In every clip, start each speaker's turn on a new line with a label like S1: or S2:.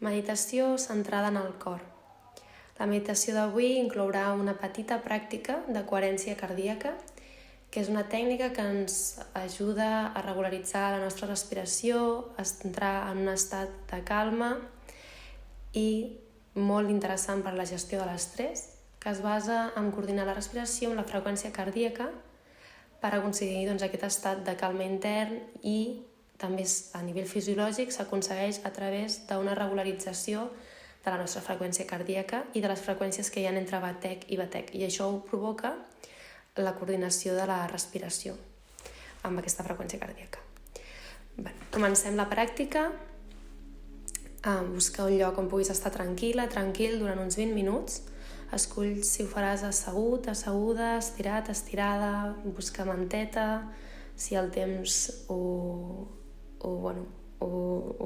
S1: Meditació centrada en el cor. La meditació d'avui inclourà una petita pràctica de coherència cardíaca, que és una tècnica que ens ajuda a regularitzar la nostra respiració, a entrar en un estat de calma i molt interessant per a la gestió de l'estrès, que es basa en coordinar la respiració amb la freqüència cardíaca per aconseguir aquest estat de calma intern i també a nivell fisiològic s'aconsegueix a través d'una regularització de la nostra freqüència cardíaca i de les freqüències que hi ha entre batec i batec. I això ho provoca la coordinació de la respiració amb aquesta freqüència cardíaca. Comencem la pràctica. Busca un lloc on puguis estar tranquil durant uns 20 minuts. Escull si ho faràs assegut, asseguda, estirat, estirada, busca manteta, si el temps ho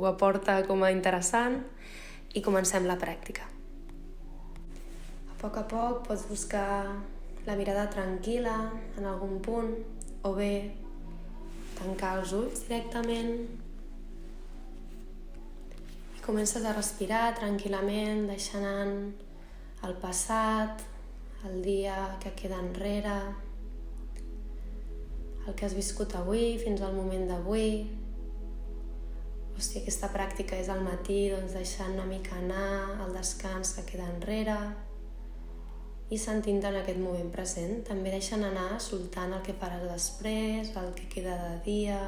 S1: aporta com a interessant, i comencem la pràctica. A poc pots buscar la mirada tranquil·la en algun punt o bé tancar els ulls directament i comences a respirar tranquil·lament, deixant anar el passat, el dia que queda enrere, el que has viscut avui fins al moment d'avui. O si aquesta pràctica és al matí, deixant una mica anar el descans que queda enrere i sentint-te en aquest moment present. També deixant anar, soltant el que faràs després, el que queda de dia,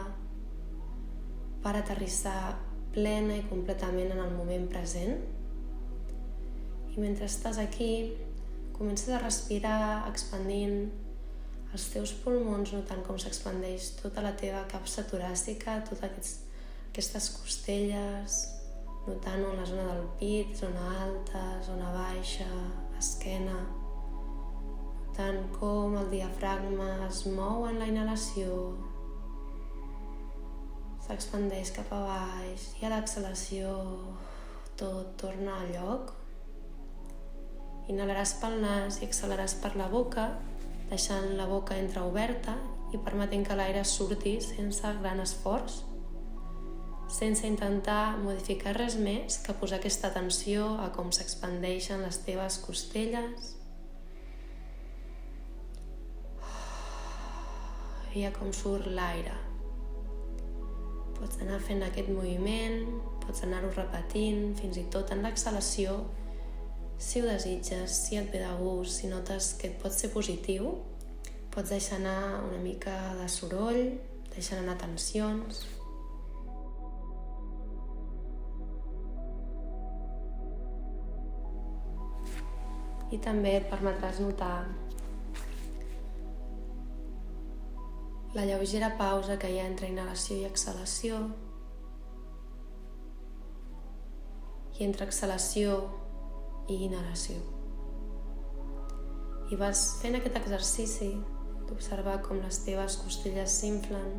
S1: per aterrissar plena i completament en el moment present. I mentre estàs aquí, comences a respirar expandint els teus pulmons, notant com s'expandeix tota la teva capsa toràcica, totes aquestes costelles, notant-ho en la zona del pit, zona alta, zona baixa, esquena, notant com el diafragma es mou en la inhalació, s'expandeix cap a baix i a l'exhalació tot torna a lloc. Inhalaràs pel nas i exhalaràs per la boca, deixant la boca entreoberta i permetent que l'aire surti sense gran esforç, sense intentar modificar res més que posar aquesta atenció a com s'expandeixen les teves costelles i a com surt l'aire. Pots anar fent aquest moviment, pots anar-ho repetint, fins i tot en l'exhalació. Si ho desitges, si et ve de gust, si notes que et pot ser positiu, pots deixar anar una mica de soroll, deixar anar tensions. I també et permetràs notar la lleugera pausa que hi ha entre inhalació i exhalació i entre exhalació i inhalació. I vas fent aquest exercici d'observar com les teves costelles s'inflen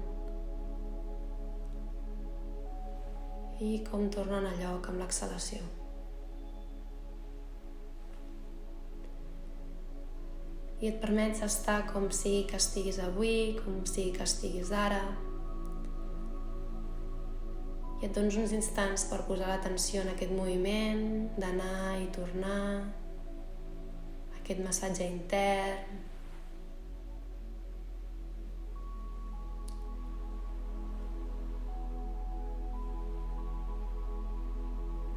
S1: i com tornen a lloc amb l'exhalació. I et permets estar com sigui que estiguis avui, com sigui que estiguis ara. I et dones uns instants per posar l'atenció en aquest moviment, d'anar i tornar, aquest massatge intern.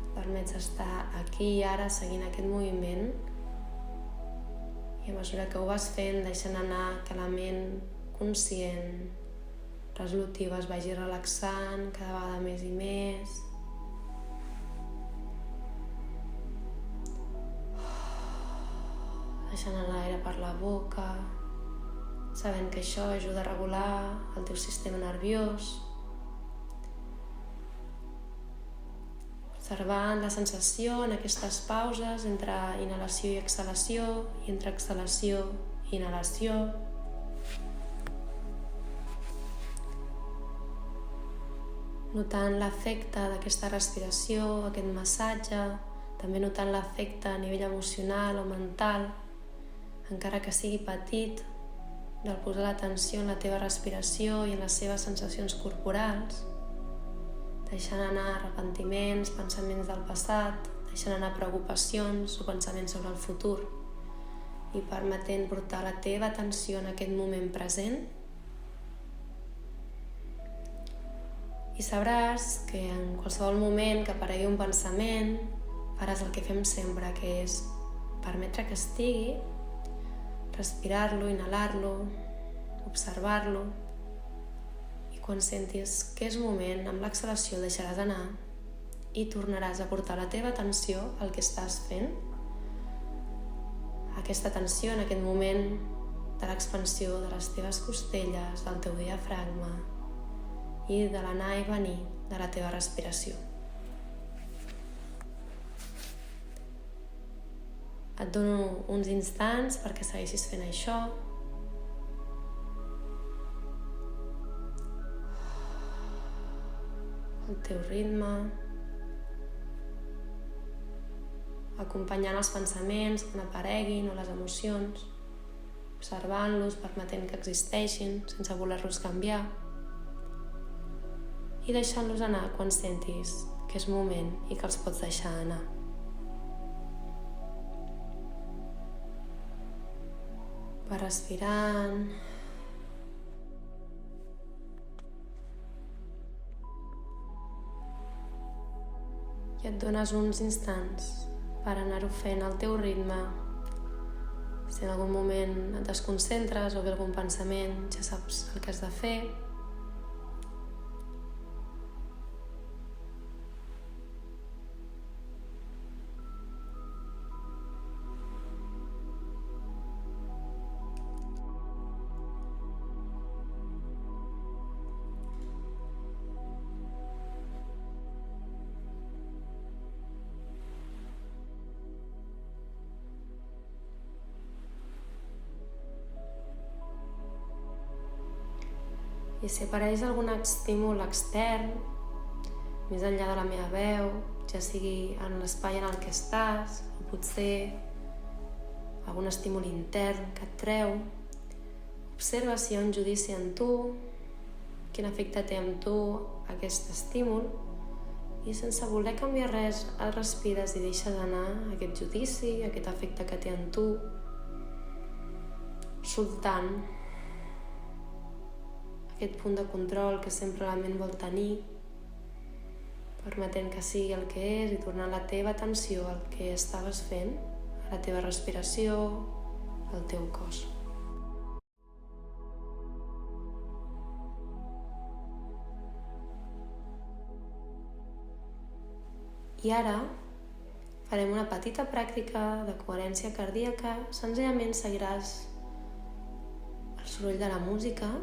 S1: Et permets estar aquí i ara seguint aquest moviment i a mesura que ho vas fent, deixant anar que la ment conscient, resolutiva, es vagi relaxant cada vegada més i més. Deixant anar l'aire per la boca, sabent que això ajuda a regular el teu sistema nerviós. Observant la sensació en aquestes pauses entre inhalació i exhalació i entre exhalació i inhalació. Notant l'efecte d'aquesta respiració, aquest massatge, també notant l'efecte a nivell emocional o mental, encara que sigui petit, del posar l'atenció en la teva respiració i en les seves sensacions corporals, deixant anar arrepentiments, pensaments del passat, deixant anar preocupacions o pensaments sobre el futur i permetent portar la teva atenció en aquest moment present. I sabràs que en qualsevol moment que aparegui un pensament faràs el que fem sempre, que és permetre que estigui, respirar-lo, inhalar-lo, observar-lo, i quan sentis que és moment, amb l'exhalació el deixaràs anar i tornaràs a portar la teva atenció al que estàs fent. Aquesta atenció en aquest moment de l'expansió de les teves costelles, del teu diafragma i de l'anar i venir de la teva respiració. Et dono uns instants perquè segueixis fent això. El teu ritme, acompanyant els pensaments quan apareguin o les emocions, observant-los, permetent que existeixin sense voler-los canviar i deixant-los anar quan sentis que és moment i que els pots deixar anar. Va respirant. I et dones uns instants per anar-ho fent al teu ritme. Si en algun moment et desconcentres o ve algun pensament, ja saps el que has de fer. I si apareix algun estímul extern, més enllà de la meva veu, ja sigui en l'espai en el que estàs, o potser algun estímul intern que et treu, observa si hi ha un judici en tu, quin efecte té en tu aquest estímul, i sense voler canviar res, el respires i deixes anar aquest judici, aquest efecte que té en tu, soltant aquest punt de control que sempre la ment vol tenir, permetent que sigui el que és i tornant la teva atenció al que estaves fent, a la teva respiració, al teu cos. I ara farem una petita pràctica de coherència cardíaca. Senzillament seguiràs el soroll de la música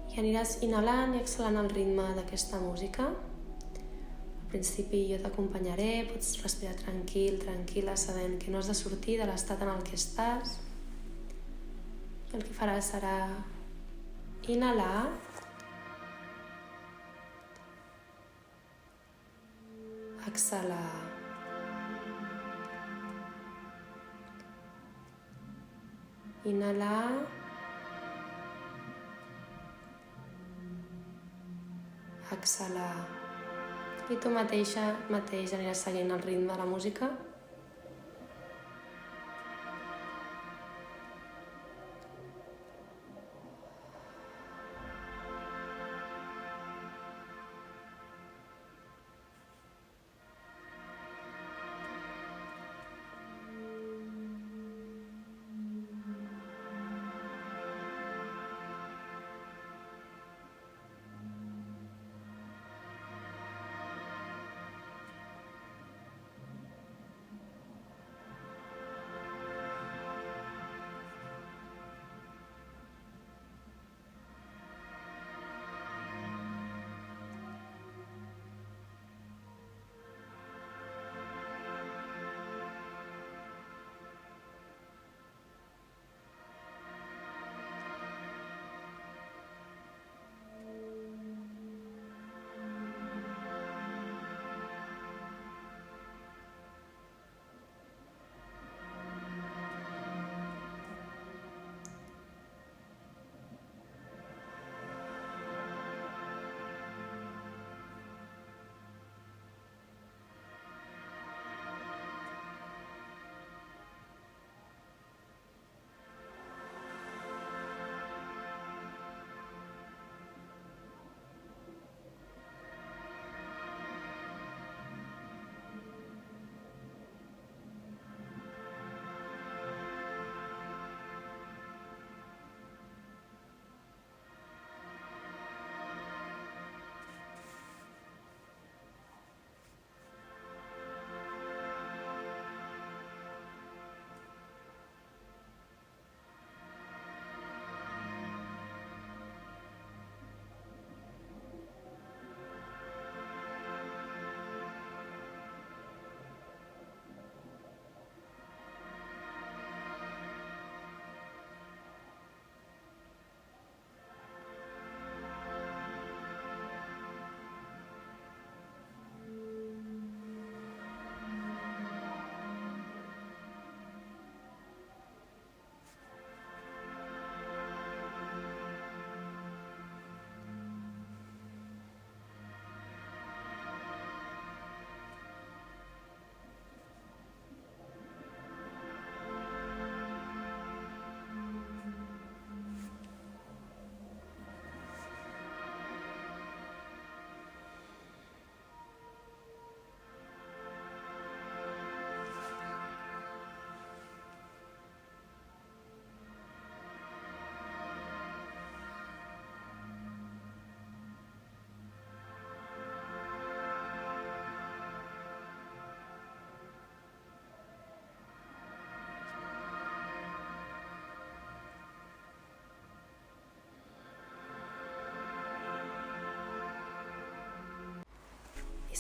S1: i aniràs inhalant i exhalant el ritme d'aquesta música. Al principi jo t'acompanyaré, pots respirar tranquil, tranquil·la, sabent que no has de sortir de l'estat en el que estàs. I el que faràs serà inhalar, exhalar, inhalar, exhalar. I tu mateix aniràs seguint el ritme de la música.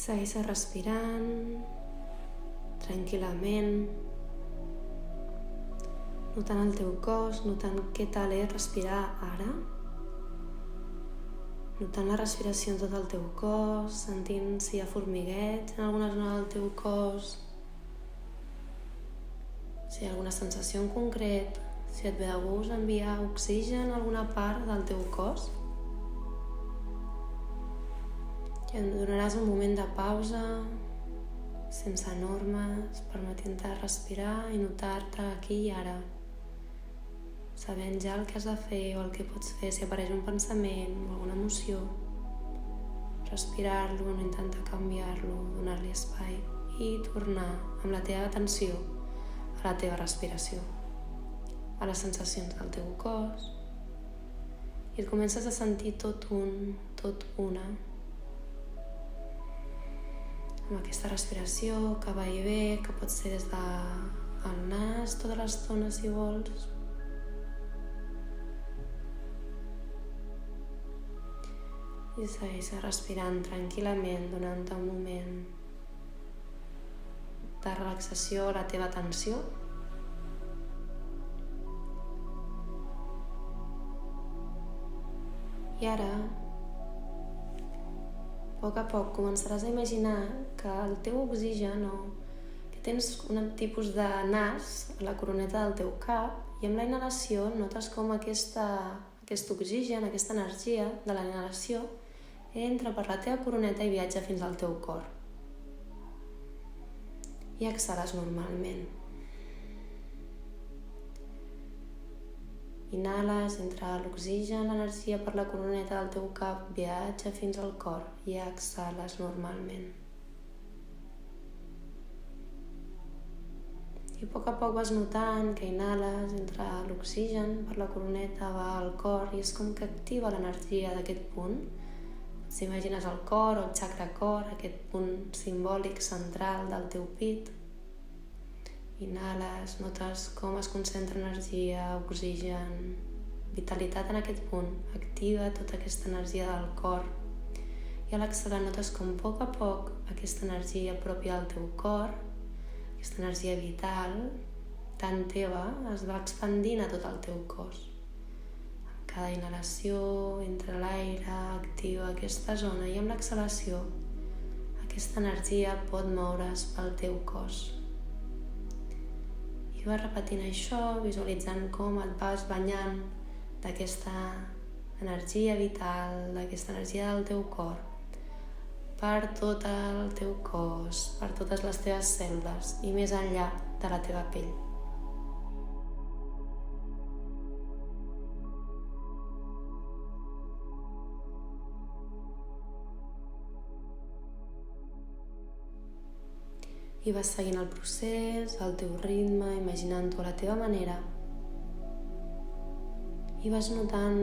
S1: Segueixes respirant tranquil·lament, notant el teu cos, notant què tal és respirar ara, notant la respiració en tot el teu cos, sentint si hi ha formigueig en alguna zona del teu cos, si hi ha alguna sensació en concret, si et ve de gust enviar oxigen a alguna part del teu cos. I et donaràs un moment de pausa, sense normes, permetent-te respirar i notar-te aquí i ara, sabent ja el que has de fer o el que pots fer si apareix un pensament o alguna emoció. Respirar-lo, no intentar canviar-lo, donar-li espai i tornar amb la teva atenció a la teva respiració, a les sensacions del teu cos, i et comences a sentir tot una, amb aquesta respiració que va i ve, que pot ser des del nas tota l'estona si vols. I segueixes respirant tranquil·lament, donant-te un moment de relaxació a la teva atenció. I ara, a poc començaràs a imaginar que el teu oxigen que tens un tipus de nas a la coroneta del teu cap i amb la inhalació notes com aquest oxigen, aquesta energia de la inhalació entra per la teva coroneta i viatja fins al teu cor. I exhales normalment. Inhales, entra l'oxigen, l'energia per la coroneta del teu cap, viatja fins al cor i exhales normalment. I a poc vas notant que inhales, entra l'oxigen per la coroneta, va al cor i és com que activa l'energia d'aquest punt. Si imagines el cor o el xacra cor, aquest punt simbòlic central del teu pit. Inhales, notes com es concentra energia, oxigen, vitalitat en aquest punt. Activa tota aquesta energia del cor. I a l'exhalar notes com a poc aquesta energia pròpia del teu cor, aquesta energia vital, tan teva, es va expandint a tot el teu cos. Amb cada inhalació entra l'aire, activa aquesta zona i amb l'exhalació aquesta energia pot moure's pel teu cos. I vas repetint això, visualitzant com et vas banyant d'aquesta energia vital, d'aquesta energia del teu cor, per tot el teu cos, per totes les teves cèl·lules i més enllà de la teva pell. I vas seguint el procés, al teu ritme, imaginant-ho a la teva manera. I vas notant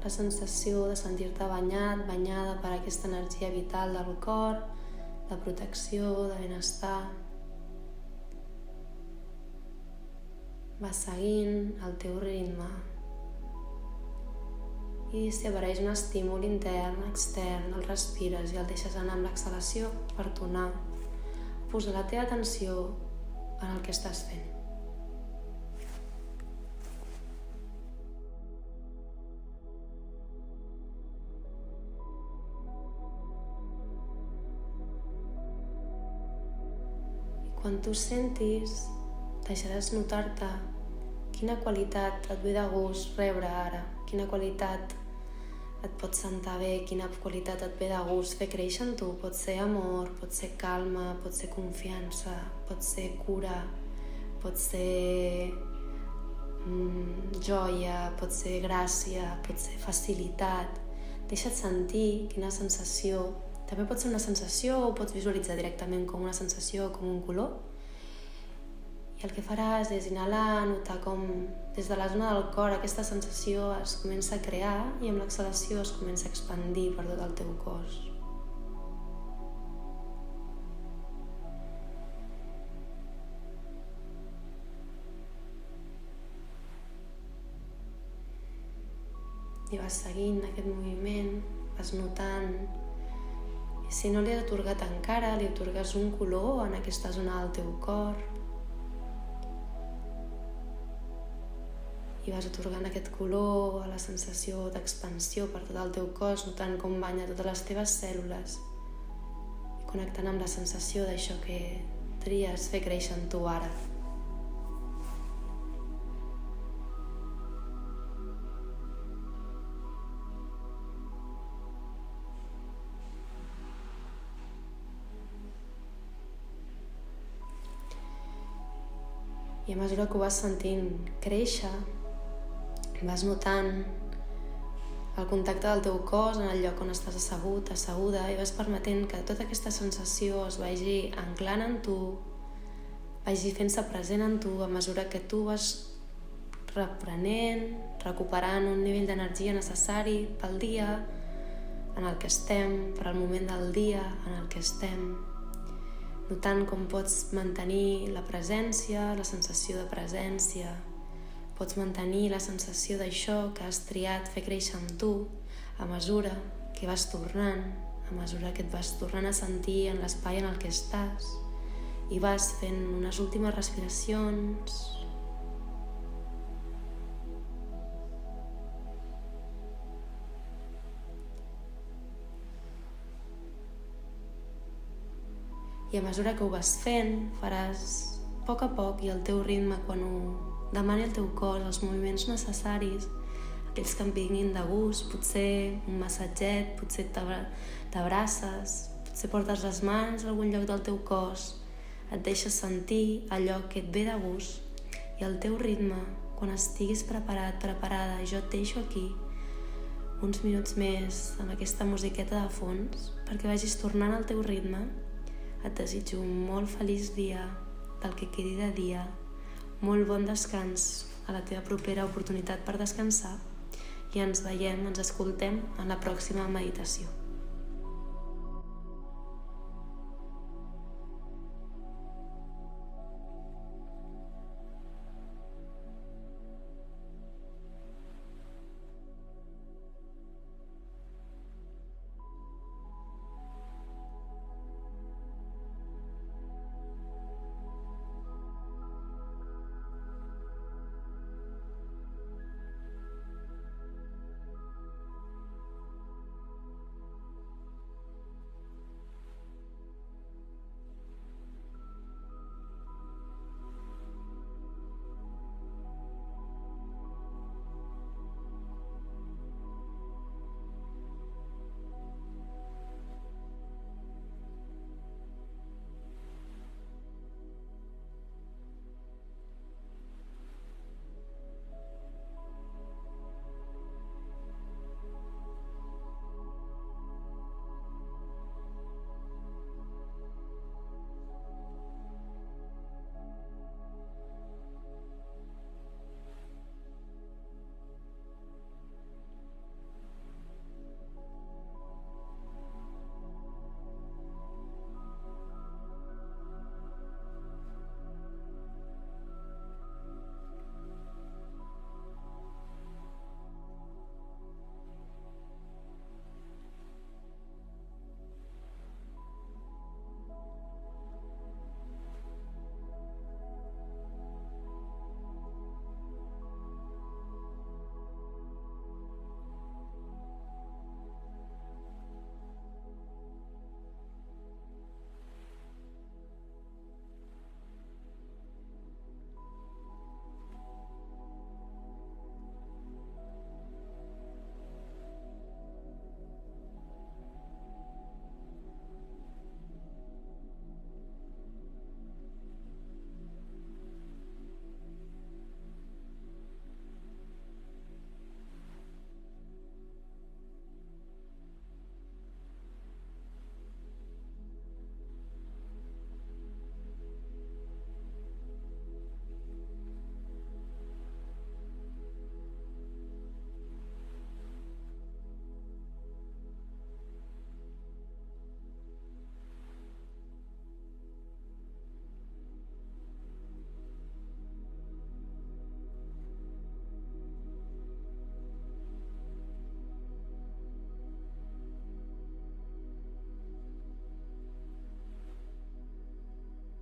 S1: la sensació de sentir-te banyat, banyada per aquesta energia vital del cor, de protecció, de benestar. Vas seguint el teu ritme. I si apareix un estímul intern, extern, el respires i el deixes anar amb l'exhalació per tornar posar la teva atenció en el que estàs fent. I quan tu sentis, deixaràs notar-te quina qualitat et ve de gust rebre ara, quina qualitat et pot sentar bé, quina qualitat et ve de gust fer créixer en tu. Pot ser amor, pot ser calma, pot ser confiança, pot ser cura, pot ser joia, pot ser gràcia, pot ser facilitat. Deixa't sentir quina sensació. També pot ser una sensació o pots visualitzar directament com una sensació o com un color. I el que faràs és inhalar, notar com des de la zona del cor aquesta sensació es comença a crear i amb l'exhalació es comença a expandir per tot el teu cos. I vas seguint aquest moviment, vas notant I si no li has atorgat encara, li atorgues un color en aquesta zona del teu cor i vas atorgant aquest color a la sensació d'expansió per tot el teu cos, notant com banya totes les teves cèl·lules i connectant amb la sensació d'això que tries fer créixer en tu ara. I a mesura que ho vas sentint créixer, vas notant el contacte del teu cos en el lloc on estàs assegut, asseguda, i vas permetent que tota aquesta sensació es vagi anclant en tu, vagi fent-se present en tu a mesura que tu vas reprenent, recuperant un nivell d'energia necessari pel dia en el que estem, per al moment del dia en el que estem, notant com pots mantenir la presència, la sensació de presència, pots mantenir la sensació d'això que has triat fer créixer amb tu a mesura que vas tornant, a mesura que et vas tornant a sentir en l'espai en el que estàs i vas fent unes últimes respiracions. I a mesura que ho vas fent, faràs a poc i al teu ritme quan ho demani el teu cos, els moviments necessaris, aquells que em vinguin de gust, potser un massatget, potser t'abraces, potser portes les mans a algun lloc del teu cos, et deixes sentir allò que et ve de gust i al teu ritme, quan estiguis preparat, preparada, jo et deixo aquí uns minuts més amb aquesta musiqueta de fons perquè vagis tornant al teu ritme. Et desitjo un molt feliç dia del que quedi de dia, molt bon descans a la teva propera oportunitat per descansar i ens veiem, ens escoltem en la pròxima meditació.